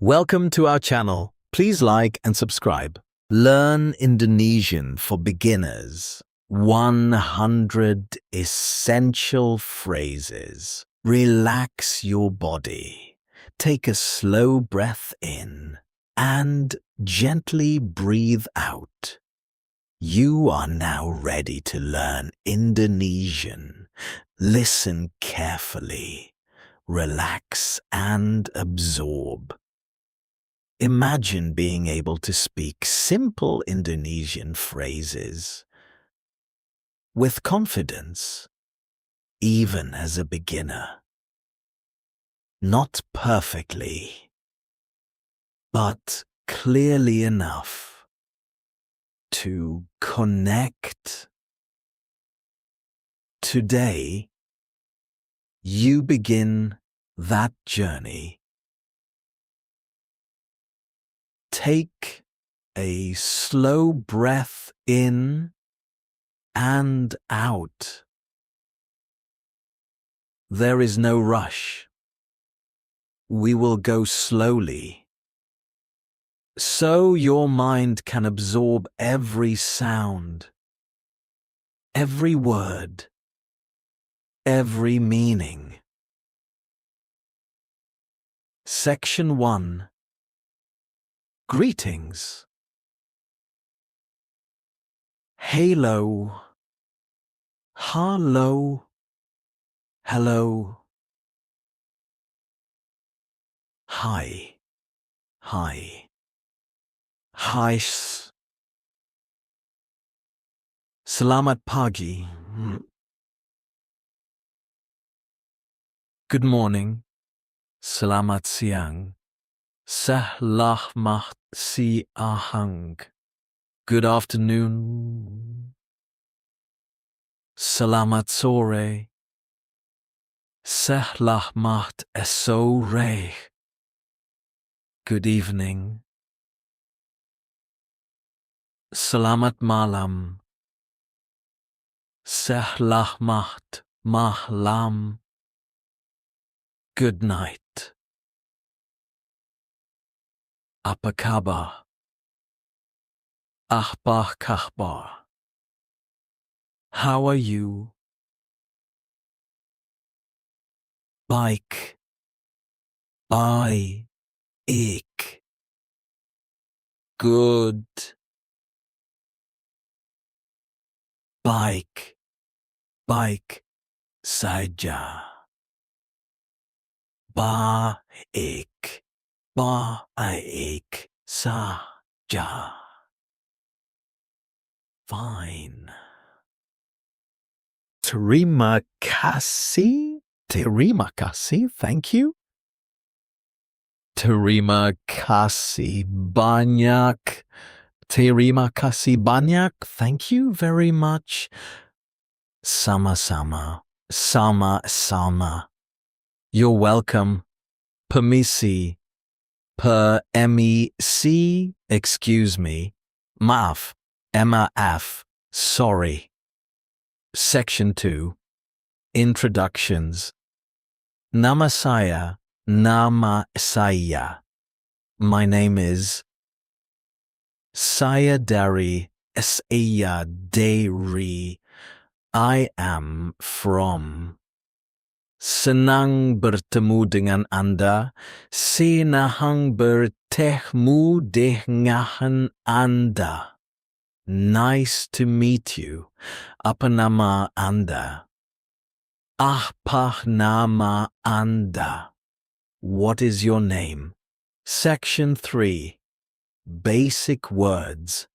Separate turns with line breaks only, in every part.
Welcome to our channel. Please like and subscribe. Learn Indonesian for beginners. 100 essential phrases. Relax your body. Take a slow breath in and gently breathe out. You are now ready to learn Indonesian. Listen carefully. Relax and absorb. Imagine being able to speak simple Indonesian phrases with confidence, even as a beginner. Not perfectly, but clearly enough to connect. Today, you begin that journey. Take a slow breath in and out. There is no rush. We will go slowly, so your mind can absorb every sound, every word, every meaning. Section 1. Greetings. Hello. Hello. Hello. Hi. Hi. Hi. Selamat pagi. Good morning. Selamat siang. Selamat siang. Good afternoon. Selamat sore. Selamat sore. Good evening. Selamat malam. Selamat malam. Good night. Apa kabar? Apa kabar? How are you? Baik. Baik. Good. Baik. Baik saja. Baik. Baik saja. Fine. Terima kasih. Terima kasih. Thank you. Terima kasih banyak. Terima kasih banyak. Thank you very much. Sama-sama. Sama-sama. You're welcome. Permisi. Permisi. Excuse me. Maaf. Maaf. Sorry. Section 2. Introductions. Nama saya. Nama saya. My name is. Saya dari. Saya dari. I am from. Senang bertemu dengan Anda. Senang bertemu dengan Anda. Nice to meet you. Apa nama Anda? Apa nama Anda? What is your name? Section 3. Basic words.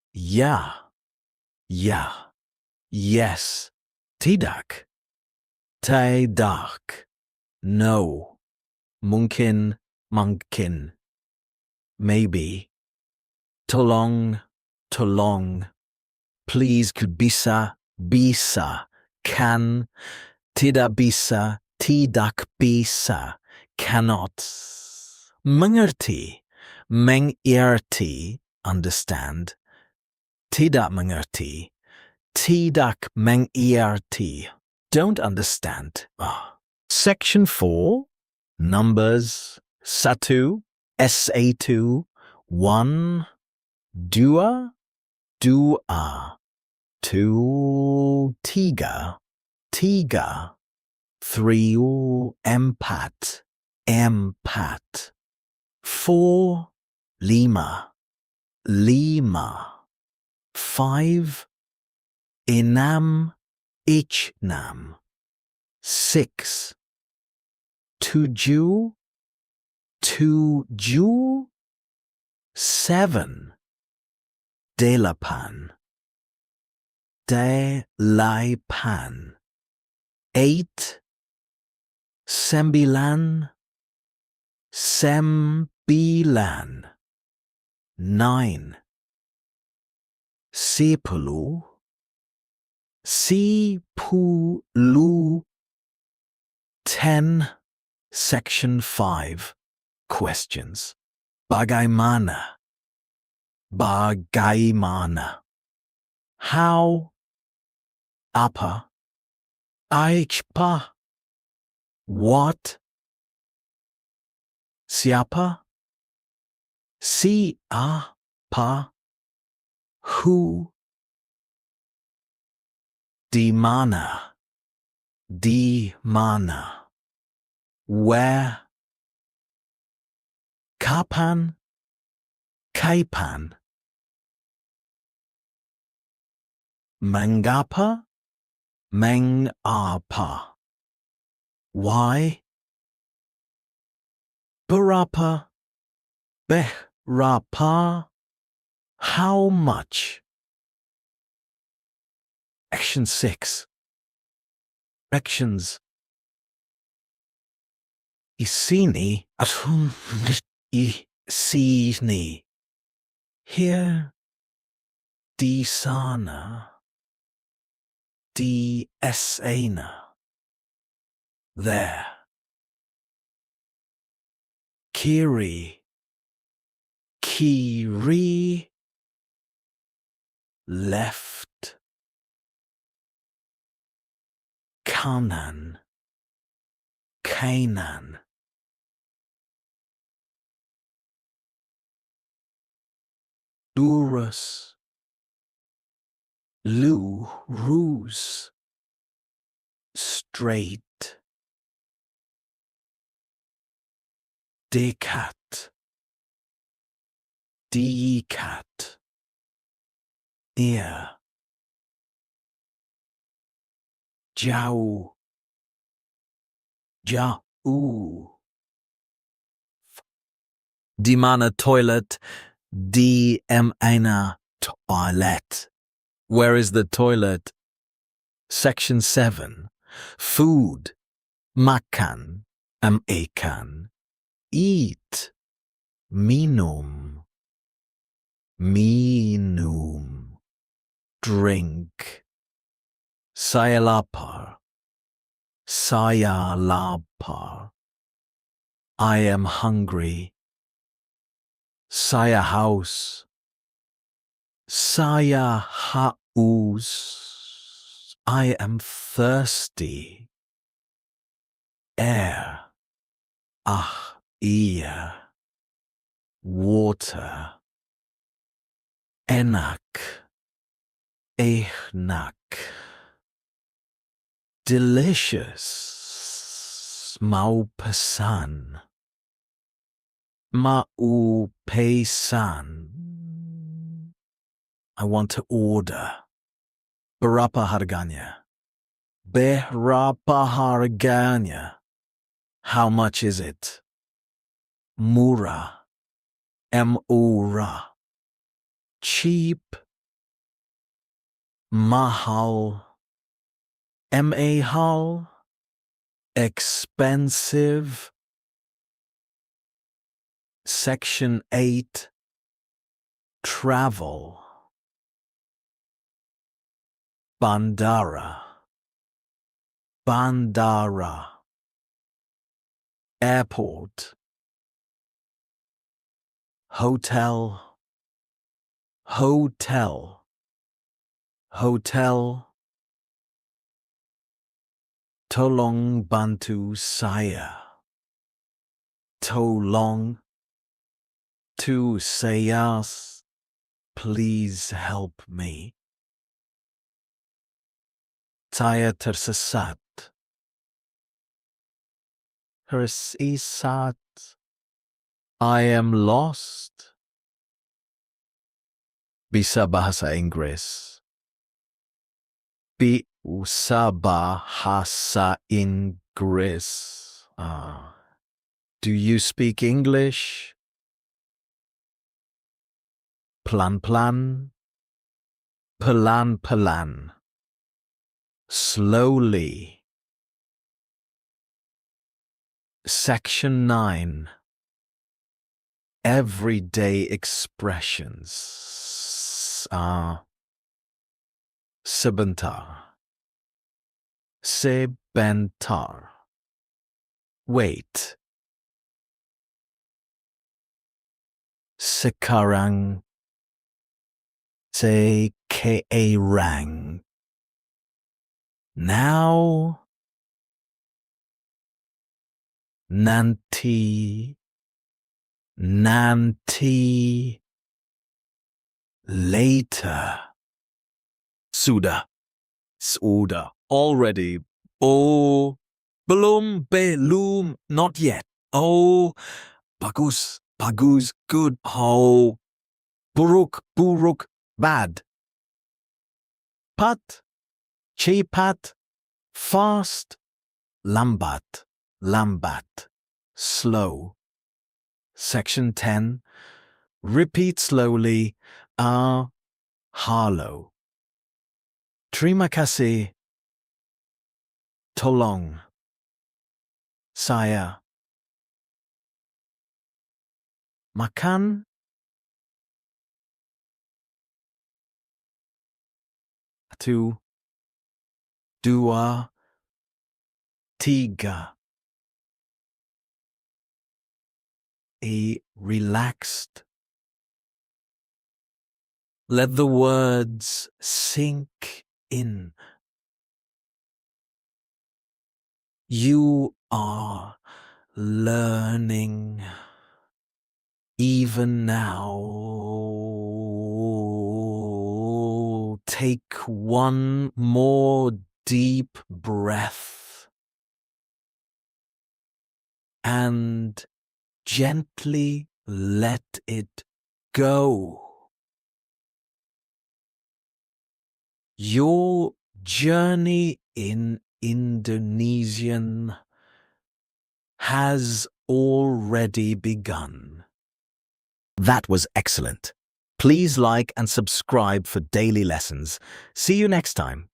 Ya. Ya. Yes. Tidak. Tidak. No. Mungkin. Mungkin. Maybe. Tolong. Tolong. Please could bisa. Bisa. Can. Tidak bisa. Tidak bisa. Cannot. Mengerti. Mengerti. Understand. Tidak mengerti. Tidak mengerti. Don't understand. Section 4. Numbers Satu, SA2, 1, dua, dua, 2, tiga, tiga, 3, empat, empat, 4, lima, lima, 5, enam, ichnam, 6, tujuh, tujuh, 7, delapan, delapan, 8, sembilan, sembilan, 9, sepuluh, sepuluh, 10, Section 5, questions. Bagaimana, bagaimana. How, apa, apa, what, siapa, siapa, who, di mana, where, kapan, kapan, mengapa, mengapa, why, berapa, berapa, how much. Action 6. Directions. Isini, atum, isini. Here, di sana, di sana. There. Kiri, kiri, left. Kanan, kanan. Lurus, lurus. Straight. Dekat, dekat. Near. Jauh, jauh. Di mana toilet, di mana toilet. Where is the toilet? Section 7. Food, makan, makan. Eat, minum, minum. Drink. Saya lapar, saya lapar. I am hungry. Saya haus, saya haus. I am thirsty. Air, iya. Water. Enak, enak. Delicious. Mau pesan. Mau pesan. I want to order. Berapa harganya? Berapa harganya? How much is it? Murah. Murah. Cheap. Mahal. Mahal. Expensive. Section 8. Travel. Bandara. Bandara. Airport. Hotel. Hotel. Hotel. Tolong bantu saya. Tolong. To Sayas. Please help me. Saya tersesat. Tersesat. I am lost. Bisa bahasa Inggris. Bisa bahasa Inggris. Do you speak English? Pelan-pelan. Pelan-pelan. Slowly. Section 9. Everyday expressions are sebentar. Sebentar. Wait. Sekarang. Sekarang. Now. Nanti. Nanti. Later. Sudah. Sudah. Already. Oh. Belum. Belum. Not yet. Oh. Bagus. Bagus. Good. Oh. Buruk. Buruk. Bad. Pat. Cepat. Fast. Lambat. Lambat. Slow. Section 10. Repeat slowly. Halo. Terima kasih. Tolong. Saya. Makan. Satu. Dua. Tiga. Relaxed. Let the words sink in. You are learning even now. Take one more deep breath and gently let it go. Your journey in Indonesian has already begun. That was excellent. Please like and subscribe for daily lessons. See you next time.